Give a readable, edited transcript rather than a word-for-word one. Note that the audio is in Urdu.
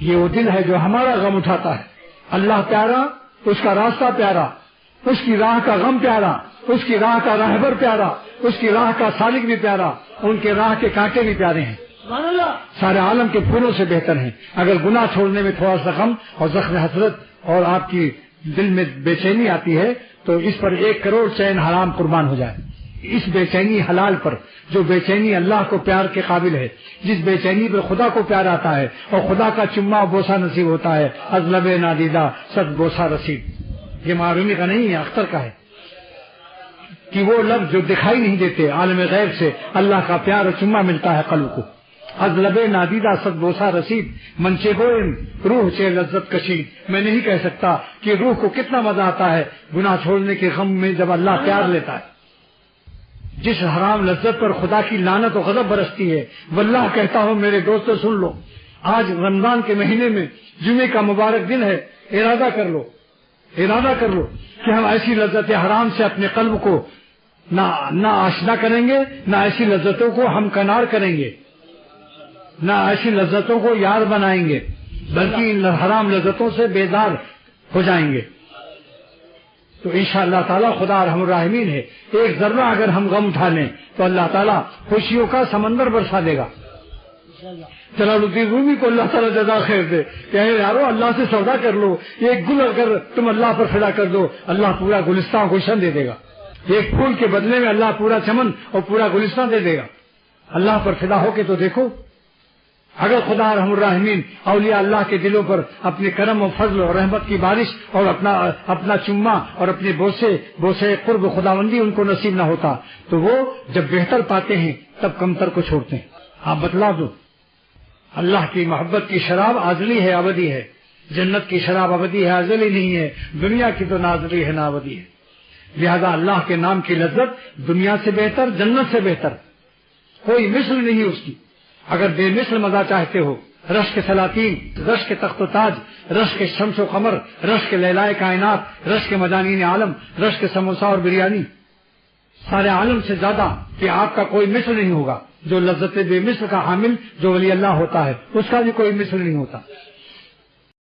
یہ وہ دل ہے جو ہمارا غم اٹھاتا ہے. اللہ پیارا، اس کا راستہ پیارا، اس کی راہ کا غم پیارا، اس کی راہ کا راہبر پیارا، اس کی راہ کا سالک بھی پیارا، ان کے راہ کے کانٹے بھی پیارے ہیں. سارے عالم کے پھولوں سے بہتر ہیں. اگر گناہ چھوڑنے میں تھوڑا سا غم اور زخم حسرت اور آپ کی دل میں بے چینی آتی ہے تو اس پر 1 کروڑ چین حرام قربان ہو جائے. اس بے چینی حلال پر، جو بے چینی اللہ کو پیار کے قابل ہے، جس بے چینی پر خدا کو پیار آتا ہے اور خدا کا چما بوسا نصیب ہوتا ہے. از لب نادیدہ صد بوسا رسید. یہ معرومی کا نہیں ہے، اختر کا ہے کہ وہ لفظ جو دکھائی نہیں دیتے، عالم غیب سے اللہ کا پیار اور چما ملتا ہے قلب کو. از لب نادیدہ صد بوسا رسید منچے گوئم روح سے لذت کشید. میں نہیں کہہ سکتا کہ روح کو کتنا مزہ آتا ہے گناہ چھوڑنے کے غم میں جب اللہ پیار لیتا ہے. جس حرام لذت پر خدا کی لعنت و غضب برستی ہے. واللہ کہتا ہوں میرے دوستو سن لو، آج رمضان کے مہینے میں جمعے کا مبارک دن ہے. ارادہ کر لو کہ ہم ایسی لذت حرام سے اپنے قلب کو نہ آشنا کریں گے، نہ ایسی لذتوں کو ہم کنار کریں گے، نہ ایسی لذتوں کو یار بنائیں گے، بلکہ ان حرام لذتوں سے بیدار ہو جائیں گے. تو انشاءاللہ تعالیٰ خدا ارحم الراحمین ہے. ایک ذرہ اگر ہم غم اٹھا لیں تو اللہ تعالیٰ خوشیوں کا سمندر برسا دے گا. جلال الدین رومی کو اللہ تعالیٰ جزا خیر دے کہ یارو اللہ سے سودا کر لو، ایک گل اگر تم اللہ پر فدا کر دو اللہ پورا گلستان گلشن دے دے گا. ایک پھول کے بدلے میں اللہ پورا چمن اور پورا گلستان دے دے گا. اللہ پر فدا ہو کے تو دیکھو. اگر خدا رحم الراحمین اولیاء اللہ کے دلوں پر اپنے کرم و فضل اور رحمت کی بارش اور اپنا چما اور اپنے بوسے قرب خداوندی ان کو نصیب نہ ہوتا تو وہ جب بہتر پاتے ہیں تب کمتر کو چھوڑتے ہیں. آپ بتلا دو، اللہ کی محبت کی شراب ازلی ہے ابدی ہے، جنت کی شراب ابدی ہے ازلی نہیں ہے، دنیا کی تو نہ ازلی ہے نہ ابدی ہے. لہذا اللہ کے نام کی لذت دنیا سے بہتر، جنت سے بہتر، کوئی مثل نہیں اس کی. اگر بے مثل مزہ چاہتے ہو، رشک سلاطین، رشک تخت و تاج، رشک شمس و قمر، رشک لیلائے کائنات، رشک مجانین عالم، رشک سموسا اور بریانی، سارے عالم سے زیادہ کہ آپ کا کوئی مثل نہیں ہوگا. جو لذت بے مثل کا حامل جو ولی اللہ ہوتا ہے اس کا بھی کوئی مثل نہیں ہوتا.